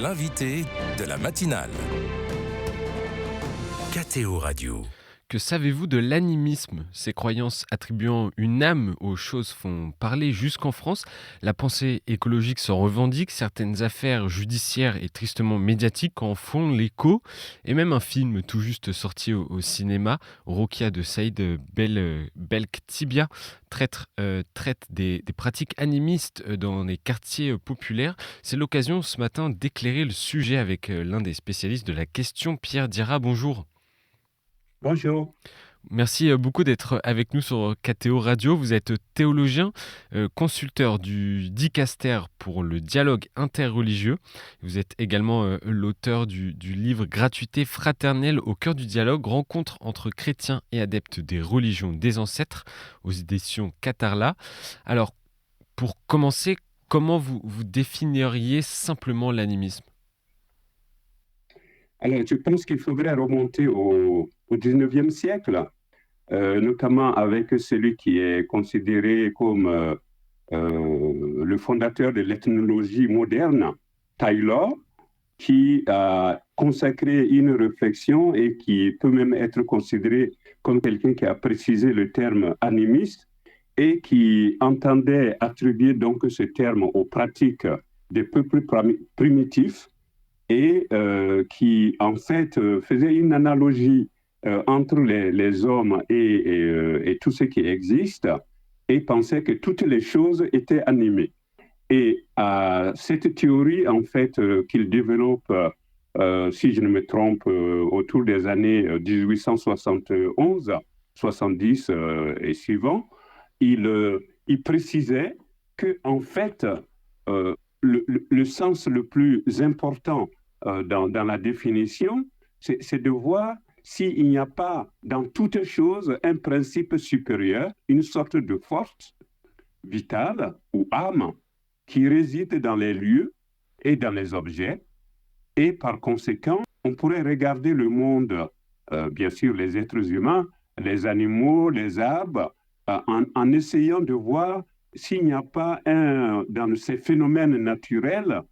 L'invité de la matinale. KTO Radio. Que savez-vous de l'animisme? Ces croyances attribuant une âme aux choses font parler jusqu'en France. La pensée écologique s'en revendique, certaines affaires judiciaires et tristement médiatiques en font l'écho. Et même un film tout juste sorti au cinéma, Rokia de Saïd Belktibia, traite des pratiques animistes dans les quartiers populaires. C'est l'occasion ce matin d'éclairer le sujet avec l'un des spécialistes de la question, Pierre Dira. Bonjour. Bonjour. Merci beaucoup d'être avec nous sur KTO Radio. Vous êtes théologien, consulteur du Dicaster pour le dialogue interreligieux. Vous êtes également l'auteur du livre Gratuité fraternelle au cœur du dialogue, rencontre entre chrétiens et adeptes des religions des ancêtres aux éditions Catarla. Alors, pour commencer, comment vous définiriez simplement l'animisme ? Alors, je pense qu'il faudrait remonter au 19e siècle, notamment avec celui qui est considéré comme le fondateur de l'ethnologie moderne, Taylor, qui a consacré une réflexion et qui peut même être considéré comme quelqu'un qui a précisé le terme animiste et qui entendait attribuer donc ce terme aux pratiques des peuples primitifs et qui en fait faisait une analogie entre les hommes et tout ce qui existe et pensait que toutes les choses étaient animées. Et cette théorie, en fait, qu'il développe, si je ne me trompe, autour des années 1871, 70 et suivant, il précisait que, en fait, le sens le plus important dans la définition, c'est de voir s'il n'y a pas dans toute chose un principe supérieur, une sorte de force vitale ou âme qui réside dans les lieux et dans les objets. Et par conséquent, on pourrait regarder le monde, bien sûr les êtres humains, les animaux, les arbres, en essayant de voir s'il n'y a pas dans ces phénomènes naturels,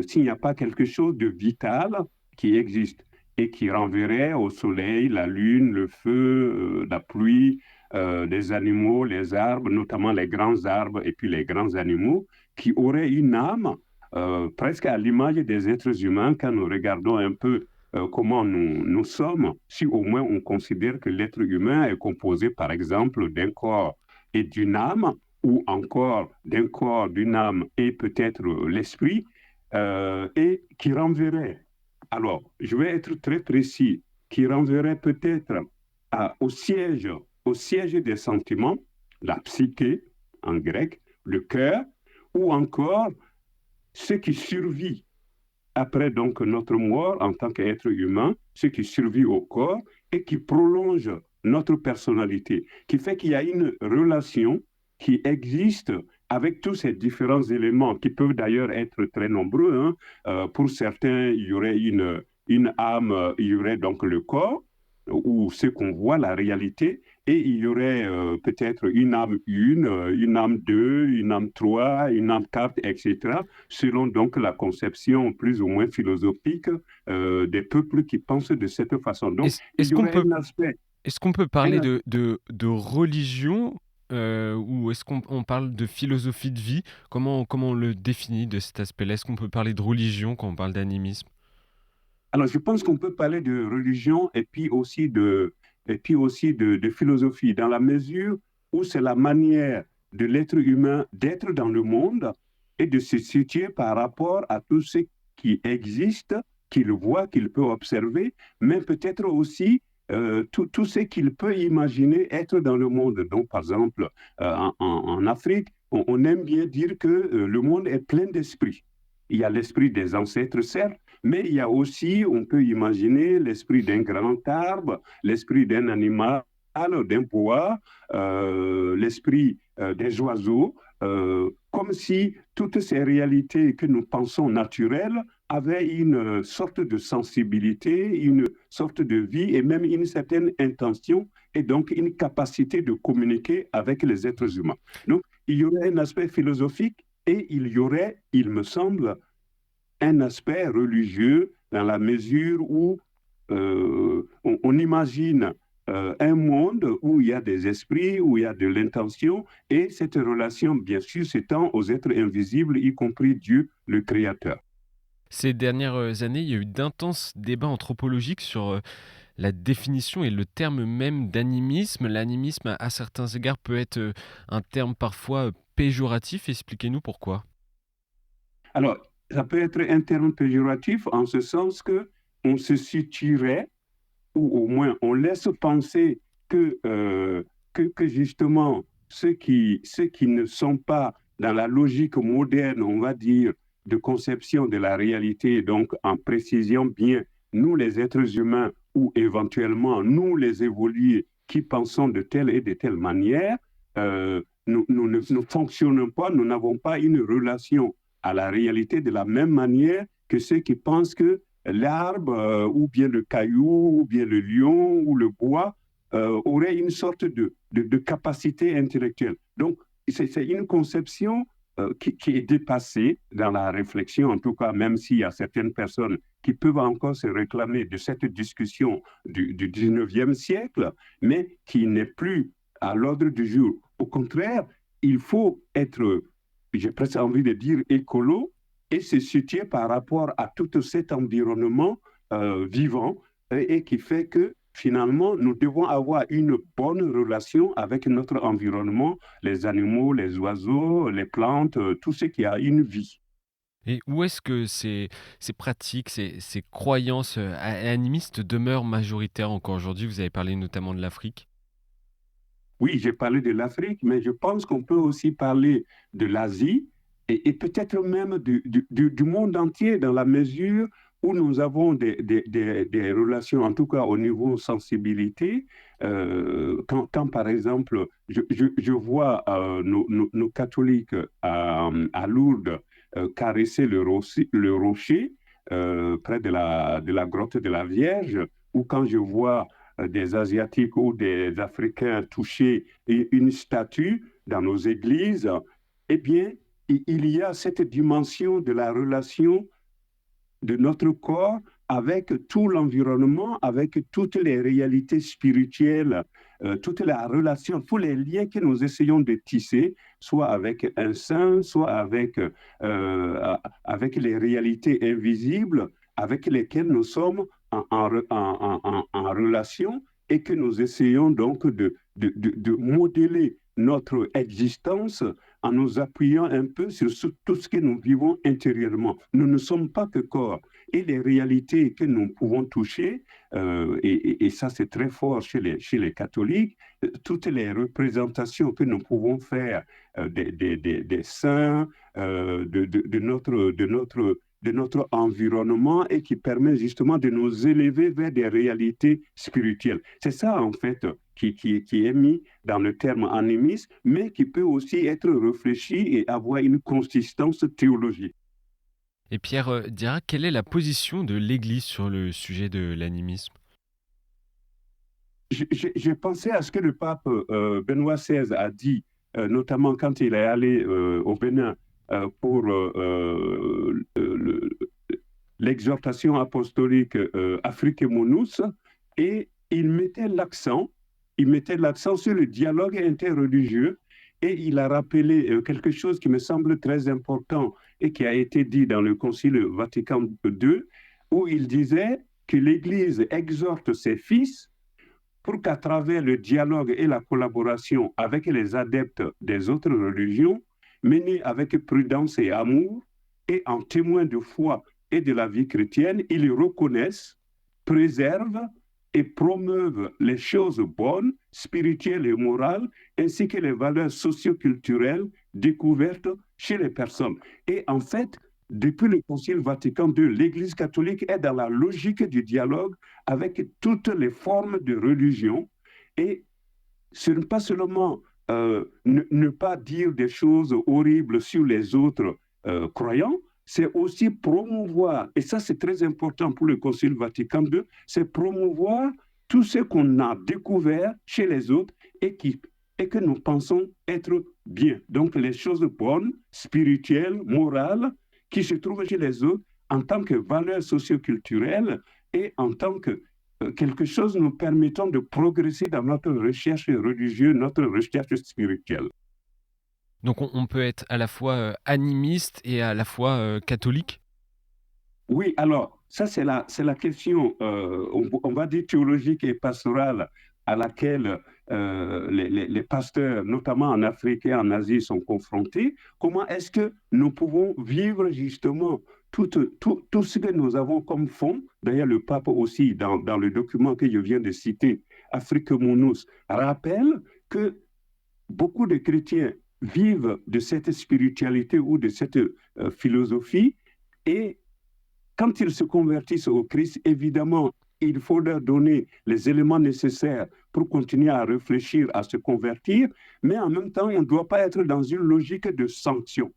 s'il n'y a pas quelque chose de vital qui existe et qui renverrait au soleil, la lune, le feu, la pluie, les animaux, les arbres, notamment les grands arbres et puis les grands animaux, qui auraient une âme presque à l'image des êtres humains quand nous regardons un peu comment nous sommes, si au moins on considère que l'être humain est composé par exemple d'un corps et d'une âme, ou encore d'un corps, d'une âme et peut-être l'esprit, et qui renverrait, alors je vais être très précis, qui renverrait peut-être au siège des sentiments, la psyché en grec, le cœur, ou encore ce qui survit après donc notre mort en tant qu'être humain, ce qui survit au corps et qui prolonge notre personnalité, qui fait qu'il y a une relation qui existe avec tous ces différents éléments qui peuvent d'ailleurs être très nombreux. Pour certains, il y aurait une âme, il y aurait donc le corps, ou ce qu'on voit, la réalité, et il y aurait peut-être une âme 1, une âme 2, une âme 3, une âme 4, etc., selon donc la conception plus ou moins philosophique des peuples qui pensent de cette façon. Donc, il y aurait un aspect... Est-ce qu'on peut parler de religion ou est-ce qu'on parle de philosophie de vie? Comment on le définit de cet aspect-là? Est-ce qu'on peut parler de religion quand on parle d'animisme? Alors, je pense qu'on peut parler de religion et puis aussi de philosophie, dans la mesure où c'est la manière de l'être humain d'être dans le monde et de se situer par rapport à tout ce qui existe, qu'il voit, qu'il peut observer, mais peut-être aussi tout ce qu'il peut imaginer être dans le monde. Donc, par exemple, en Afrique, on aime bien dire que le monde est plein d'esprits. Il y a l'esprit des ancêtres, certes, mais il y a aussi, on peut imaginer, l'esprit d'un grand arbre, l'esprit d'un animal, d'un bois, l'esprit des oiseaux, comme si toutes ces réalités que nous pensons naturelles avaient une sorte de sensibilité, une sorte de vie et même une certaine intention et donc une capacité de communiquer avec les êtres humains. Donc, il y aurait un aspect philosophique et il y aurait, il me semble, un aspect religieux dans la mesure où on imagine un monde où il y a des esprits, où il y a de l'intention, et cette relation, bien sûr, s'étend aux êtres invisibles, y compris Dieu, le Créateur. Ces dernières années, il y a eu d'intenses débats anthropologiques sur la définition et le terme même d'animisme. L'animisme, à certains égards, peut être un terme parfois péjoratif. Expliquez-nous pourquoi. Alors, ça peut être un terme péjoratif en ce sens que on se situerait, ou au moins on laisse penser que justement ceux qui ne sont pas dans la logique moderne, on va dire, de conception de la réalité, donc en précisant bien nous les êtres humains ou éventuellement nous les évolués qui pensons de telle et de telle manière, nous ne fonctionnons pas, nous n'avons pas une relation à la réalité de la même manière que ceux qui pensent que l'arbre ou bien le caillou ou bien le lion ou le bois aurait une sorte de capacité intellectuelle. Donc, c'est une conception qui est dépassée dans la réflexion, en tout cas, même s'il y a certaines personnes qui peuvent encore se réclamer de cette discussion du 19e siècle, mais qui n'est plus à l'ordre du jour. Au contraire, il faut être, j'ai presque envie de dire, écolo et se situer par rapport à tout cet environnement vivant et qui fait que finalement, nous devons avoir une bonne relation avec notre environnement, les animaux, les oiseaux, les plantes, tout ce qui a une vie. Et où est-ce que ces pratiques, ces croyances animistes demeurent majoritaires encore aujourd'hui? Vous avez parlé notamment de l'Afrique. Oui, j'ai parlé de l'Afrique, mais je pense qu'on peut aussi parler de l'Asie et peut-être même du monde entier dans la mesure où nous avons des relations, en tout cas au niveau sensibilité. Quand, par exemple, je vois nos catholiques à Lourdes caresser le rocher près de la grotte de la Vierge, ou quand je vois des Asiatiques ou des Africains toucher une statue dans nos églises, eh bien, il y a cette dimension de la relation de notre corps avec tout l'environnement, avec toutes les réalités spirituelles, toute la relation, tous les liens que nous essayons de tisser, soit avec un saint, soit avec les réalités invisibles avec lesquelles nous sommes en relation et que nous essayons donc de modeler notre existence en nous appuyant un peu sur tout ce que nous vivons intérieurement. Nous ne sommes pas que corps. Et les réalités que nous pouvons toucher, et ça c'est très fort chez les catholiques, toutes les représentations que nous pouvons faire des saints, de notre environnement et qui permet justement de nous élever vers des réalités spirituelles. C'est ça en fait qui est mis dans le terme animisme, mais qui peut aussi être réfléchi et avoir une consistance théologique. Et Pierre Dirac, quelle est la position de l'Église sur le sujet de l'animisme? J'ai pensé à ce que le pape Benoît XVI a dit, notamment quand il est allé au Bénin pour l'exhortation apostolique Afrique Monus, et il mettait l'accent sur le dialogue interreligieux, et il a rappelé quelque chose qui me semble très important et qui a été dit dans le Concile Vatican II, où il disait que l'Église exhorte ses fils pour qu'à travers le dialogue et la collaboration avec les adeptes des autres religions, menés avec prudence et amour, et en témoin de foi et de la vie chrétienne, ils reconnaissent, préservent et promeuvent les choses bonnes, spirituelles et morales, ainsi que les valeurs socio-culturelles découvertes chez les personnes. Et en fait, depuis le Concile Vatican II, l'Église catholique est dans la logique du dialogue avec toutes les formes de religion et ce n'est pas seulement ne pas dire des choses horribles sur les autres croyants, c'est aussi promouvoir, et ça c'est très important pour le Concile Vatican II, c'est promouvoir tout ce qu'on a découvert chez les autres et que nous pensons être bien. Donc les choses bonnes, spirituelles, morales, qui se trouvent chez les autres, en tant que valeur socioculturelle et en tant que quelque chose nous permettant de progresser dans notre recherche religieuse, notre recherche spirituelle. Donc on peut être à la fois animiste et à la fois catholique. Oui, alors, ça, c'est la question, on va dire théologique et pastorale, à laquelle les pasteurs, notamment en Afrique et en Asie, sont confrontés. Comment est-ce que nous pouvons vivre justement tout ce que nous avons comme fond? D'ailleurs, le pape aussi, dans le document que je viens de citer, Afrique Munus, rappelle que beaucoup de chrétiens vivent de cette spiritualité ou de cette philosophie et quand ils se convertissent au Christ, évidemment, il faut leur donner les éléments nécessaires pour continuer à réfléchir, à se convertir, mais en même temps, on ne doit pas être dans une logique de sanction.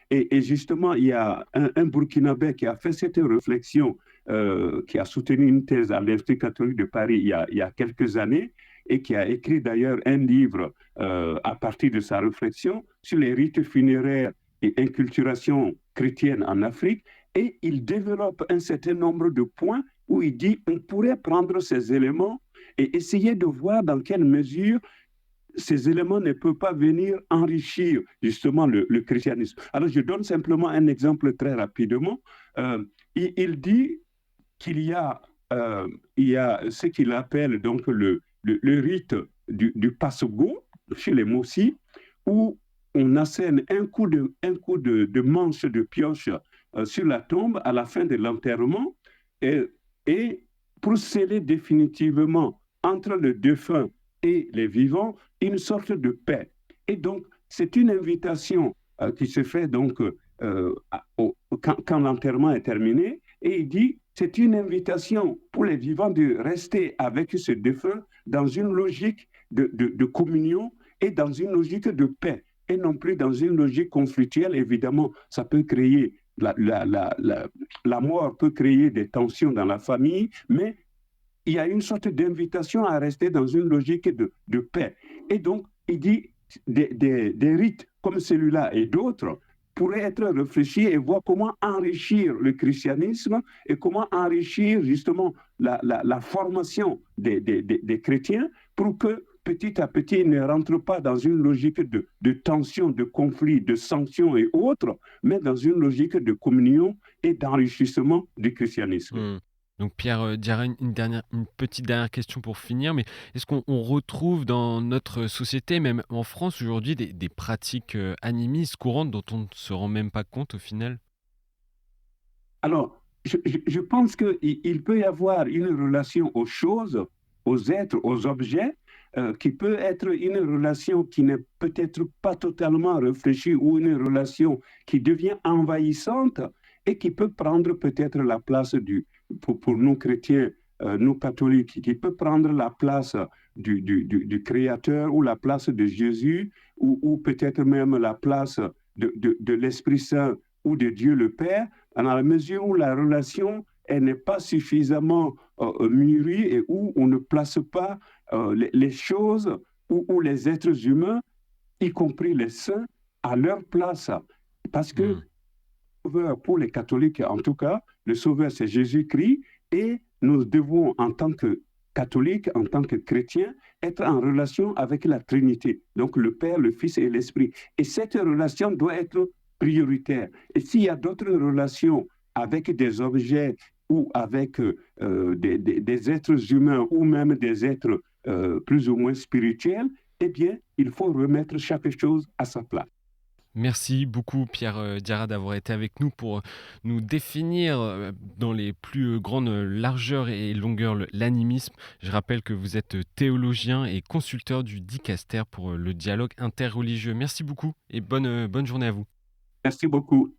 Et justement, il y a un Burkinabé qui a fait cette réflexion, qui a soutenu une thèse à l'Institut catholique de Paris il y a quelques années, et qui a écrit d'ailleurs un livre à partir de sa réflexion sur les rites funéraires et inculturation chrétienne en Afrique. Et il développe un certain nombre de points où il dit on pourrait prendre ces éléments et essayer de voir dans quelle mesure ces éléments ne peuvent pas venir enrichir justement le christianisme. Alors je donne simplement un exemple très rapidement. Il dit qu'il il y a ce qu'il appelle donc le rite du Passogo chez les Mossi, où on assène un coup de manche de pioche sur la tombe à la fin de l'enterrement et pour sceller définitivement entre le défunt et les vivants une sorte de paix. Et donc, c'est une invitation qui se fait donc quand l'enterrement est terminé et il dit c'est une invitation pour les vivants de rester avec ce défunt dans une logique de communion et dans une logique de paix et non plus dans une logique conflictuelle. Évidemment, ça peut créer la mort peut créer des tensions dans la famille, mais il y a une sorte d'invitation à rester dans une logique de paix. Et donc, il dit des rites comme celui-là et d'autres pourraient être réfléchis et voir comment enrichir le christianisme et comment enrichir justement la formation des chrétiens pour que petit à petit, ils ne rentrent pas dans une logique de tension, de conflit, de sanctions et autres, mais dans une logique de communion et d'enrichissement du christianisme. Donc Pierre Diarra, une petite dernière question pour finir, mais est-ce qu'on retrouve dans notre société, même en France aujourd'hui, des pratiques animistes courantes dont on ne se rend même pas compte au final? Alors, je pense qu'il peut y avoir une relation aux choses, aux êtres, aux objets, qui peut être une relation qui n'est peut-être pas totalement réfléchie ou une relation qui devient envahissante et qui peut prendre peut-être la place pour nous chrétiens, nous catholiques, qui peut prendre la place du Créateur ou la place de Jésus ou peut-être même la place de l'Esprit Saint ou de Dieu le Père, dans la mesure où la relation elle n'est pas suffisamment mûrie et où on ne place pas les choses ou les êtres humains, y compris les saints, à leur place. Parce que pour les catholiques, en tout cas, le sauveur, c'est Jésus-Christ et nous devons, en tant que catholiques, en tant que chrétiens, être en relation avec la Trinité, donc le Père, le Fils et l'Esprit. Et cette relation doit être prioritaire. Et s'il y a d'autres relations avec des objets ou avec des êtres humains ou même des êtres plus ou moins spirituels, eh bien, il faut remettre chaque chose à sa place. Merci beaucoup Pierre Diarra d'avoir été avec nous pour nous définir dans les plus grandes largeurs et longueurs l'animisme. Je rappelle que vous êtes théologien et consulteur du Dicaster pour le dialogue interreligieux. Merci beaucoup et bonne journée à vous. Merci beaucoup.